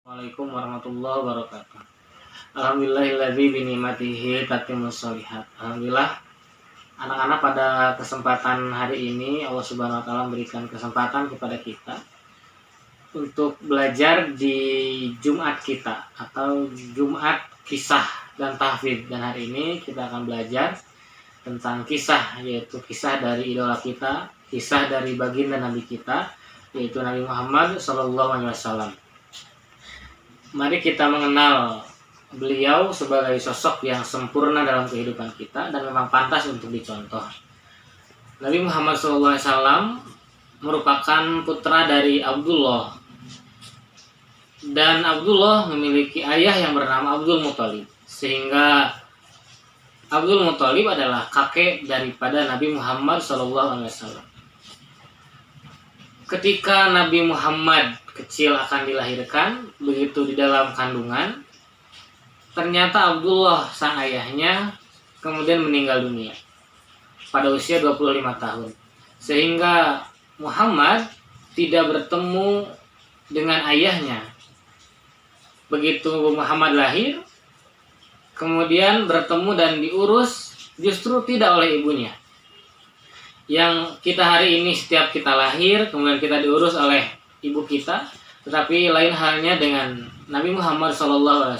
Assalamualaikum warahmatullahi wabarakatuh. Alhamdulillahilladzi bi ni'matihi tatimmus shalihat. Alhamdulillah, anak-anak, pada kesempatan hari ini Allah Subhanahu wa taala memberikan kesempatan kepada kita untuk belajar di Jumat kita atau Jumat kisah dan tahfidz. Dan hari ini kita akan belajar tentang kisah, yaitu kisah dari idola kita, kisah dari baginda Nabi kita, yaitu Nabi Muhammad SAW. Mari kita mengenal beliau sebagai sosok yang sempurna dalam kehidupan kita dan memang pantas untuk dicontoh. Nabi Muhammad SAW merupakan putra dari Abdullah, dan Abdullah memiliki ayah yang bernama Abdul Muthalib, sehingga Abdul Muthalib adalah kakek daripada Nabi Muhammad SAW. Ketika Nabi Muhammad kecil akan dilahirkan, begitu di dalam kandungan, ternyata Abdullah sang ayahnya kemudian meninggal dunia pada usia 25 tahun. Sehingga Muhammad tidak bertemu dengan ayahnya. Begitu Muhammad lahir, kemudian bertemu dan diurus justru tidak oleh ibunya. Yang kita hari ini setiap kita lahir, kemudian kita diurus oleh ibu kita, tetapi lain halnya dengan Nabi Muhammad SAW.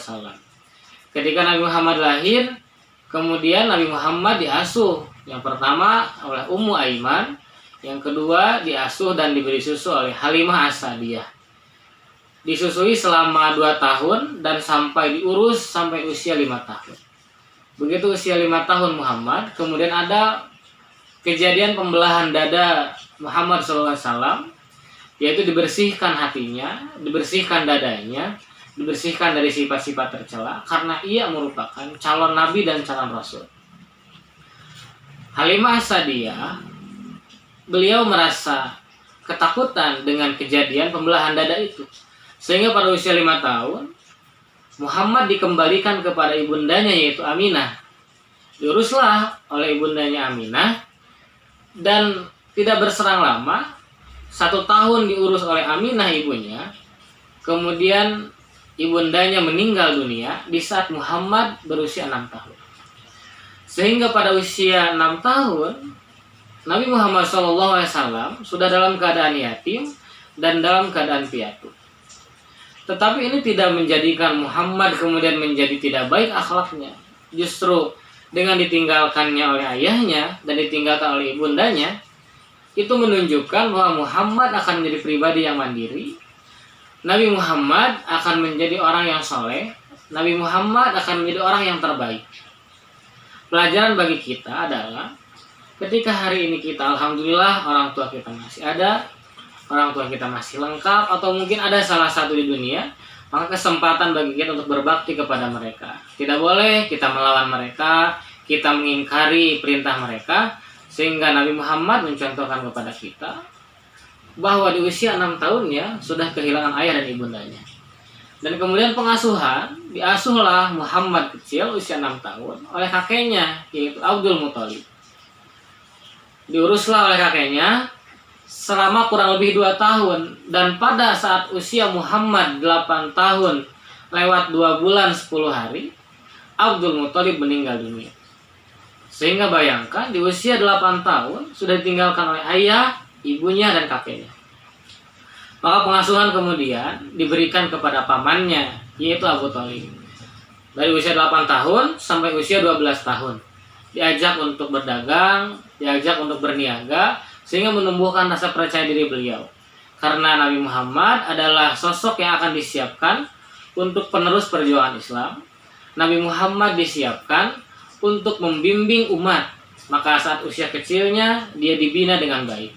Ketika Nabi Muhammad lahir, kemudian Nabi Muhammad diasuh. Yang pertama oleh Ummu Aiman, yang kedua diasuh dan diberi susu oleh Halimah As-Sa'diyah. Disusui selama 2 tahun dan sampai diurus sampai usia 5 tahun. Begitu usia 5 tahun Muhammad, kemudian ada kejadian pembelahan dada Muhammad SAW, yaitu dibersihkan hatinya, dibersihkan dadanya, dibersihkan dari sifat-sifat tercela karena ia merupakan calon nabi dan calon rasul. Halimah As-Sa'diyah, beliau merasa ketakutan dengan kejadian pembelahan dada itu, sehingga pada usia 5 tahun Muhammad dikembalikan kepada ibundanya, yaitu Aminah. Diuruslah oleh ibundanya Aminah, dan tidak berserang lama, 1 tahun diurus oleh Aminah ibunya, kemudian ibundanya meninggal dunia di saat Muhammad berusia 6 tahun. Sehingga pada usia 6 tahun Nabi Muhammad SAW sudah dalam keadaan yatim dan dalam keadaan piatu. Tetapi ini tidak menjadikan Muhammad kemudian menjadi tidak baik akhlaknya. Justru dengan ditinggalkannya oleh ayahnya dan ditinggalkan oleh ibundanya, itu menunjukkan bahwa Muhammad akan menjadi pribadi yang mandiri. Nabi Muhammad akan menjadi orang yang soleh. Nabi Muhammad akan menjadi orang yang terbaik. Pelajaran bagi kita adalah ketika hari ini kita alhamdulillah orang tua kita masih ada, orang tua kita masih lengkap, atau mungkin ada salah satu di dunia, maka kesempatan bagi kita untuk berbakti kepada mereka. Tidak boleh kita melawan mereka, kita mengingkari perintah mereka, sehingga Nabi Muhammad mencontohkan kepada kita bahwa di usia 6 tahunnya sudah kehilangan ayah dan ibundanya. Dan kemudian pengasuhan, diasuhlah Muhammad kecil usia 6 tahun oleh kakeknya, yaitu Abdul Muthalib. Diuruslah oleh kakeknya selama kurang lebih 2 tahun, dan pada saat usia Muhammad 8 tahun lewat 2 bulan 10 hari, Abdul Muthalib meninggal dunia. Sehingga bayangkan di usia 8 tahun sudah ditinggalkan oleh ayah, ibunya, dan kakeknya. Maka pengasuhan kemudian diberikan kepada pamannya, yaitu Abu Thalib. Dari usia 8 tahun sampai usia 12 tahun. Diajak untuk berdagang, diajak untuk berniaga, sehingga menumbuhkan rasa percaya diri beliau. Karena Nabi Muhammad adalah sosok yang akan disiapkan untuk penerus perjuangan Islam. Nabi Muhammad disiapkan untuk membimbing umat. Maka saat usia kecilnya dia dibina dengan baik.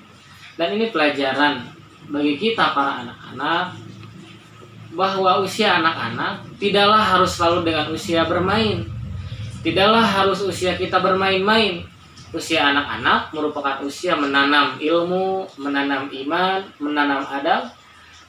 Dan ini pelajaran bagi kita para anak-anak, bahwa usia anak-anak tidaklah harus selalu dengan usia bermain. Tidaklah harus usia kita bermain-main. Usia anak-anak merupakan usia menanam ilmu, menanam iman, menanam adab.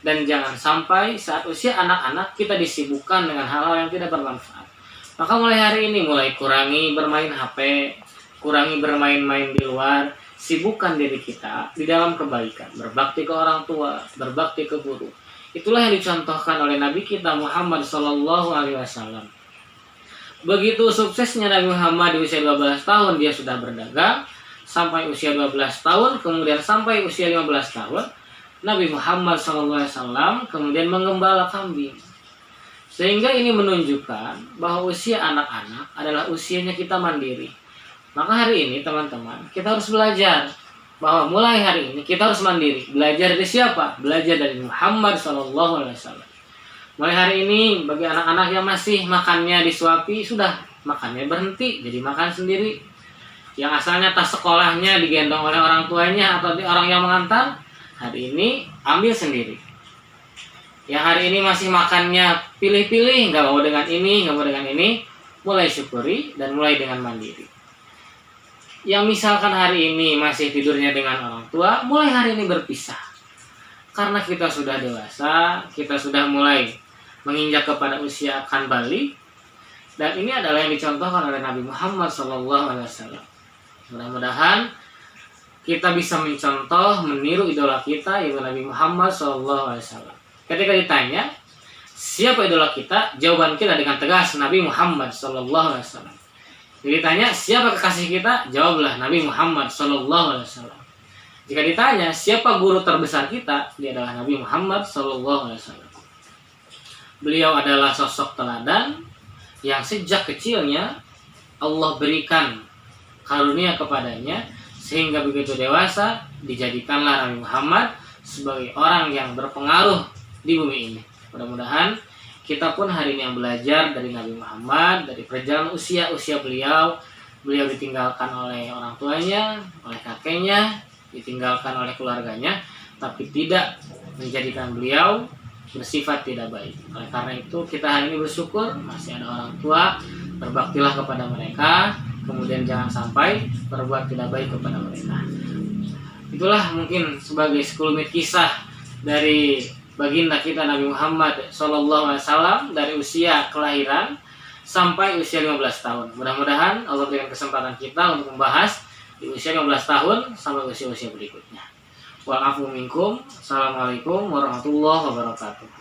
Dan jangan sampai saat usia anak-anak kita disibukkan dengan hal-hal yang tidak bermanfaat. Maka mulai hari ini, mulai kurangi bermain HP, kurangi bermain-main di luar, sibukkan diri kita di dalam kebaikan, berbakti ke orang tua, berbakti ke guru. Itulah yang dicontohkan oleh Nabi kita Muhammad Sallallahu Alaihi Wasallam. Begitu suksesnya Nabi Muhammad di usia 12 tahun dia sudah berdagang, sampai usia 12 tahun, kemudian sampai usia 15 tahun, Nabi Muhammad Sallallahu Alaihi Wasallam kemudian mengembala kambing. Sehingga ini menunjukkan bahwa usia anak-anak adalah usianya kita mandiri. Maka hari ini teman-teman, kita harus belajar bahwa mulai hari ini kita harus mandiri. Belajar dari siapa? Belajar dari Muhammad Sallallahu Alaihi Wasallam. Mulai hari ini bagi anak-anak yang masih makannya disuapi, sudah makannya berhenti, jadi makan sendiri. Yang asalnya tas sekolahnya digendong oleh orang tuanya atau orang yang mengantar, hari ini ambil sendiri. Yang hari ini masih makannya pilih-pilih, nggak mau dengan ini, nggak mau dengan ini, mulai syukuri dan mulai dengan mandiri. Yang misalkan hari ini masih tidurnya dengan orang tua, mulai hari ini berpisah. Karena kita sudah dewasa, kita sudah mulai menginjak kepada usia akan balik, dan ini adalah yang dicontohkan oleh Nabi Muhammad SAW. Mudah-mudahan kita bisa mencontoh, meniru idola kita, yaitu Nabi Muhammad SAW. Ketika ditanya, siapa idola kita? Jawaban kita dengan tegas, Nabi Muhammad SAW. Ditanya siapa kekasih kita, jawablah Nabi Muhammad SAW. Jika ditanya siapa guru terbesar kita, dia adalah Nabi Muhammad SAW. Beliau adalah sosok teladan yang sejak kecilnya Allah berikan karunia kepadanya, sehingga begitu dewasa dijadikanlah Nabi Muhammad sebagai orang yang berpengaruh di bumi ini. Mudah-mudahan kita pun hari ini yang belajar dari Nabi Muhammad, dari perjalanan usia beliau ditinggalkan oleh orang tuanya, oleh kakeknya, ditinggalkan oleh keluarganya, tapi tidak menjadikan beliau bersifat tidak baik. Oleh karena itu kita hari ini bersyukur masih ada orang tua, berbaktilah kepada mereka, kemudian jangan sampai berbuat tidak baik kepada mereka. Itulah mungkin sebagai sekelumit kisah dari baginda kita Nabi Muhammad SAW dari usia kelahiran sampai usia 15 tahun. Mudah-mudahan Allah berikan kesempatan kita untuk membahas di usia 15 tahun sampai usia-usia berikutnya. Wa'afu minkum. Assalamualaikum warahmatullahi wabarakatuh.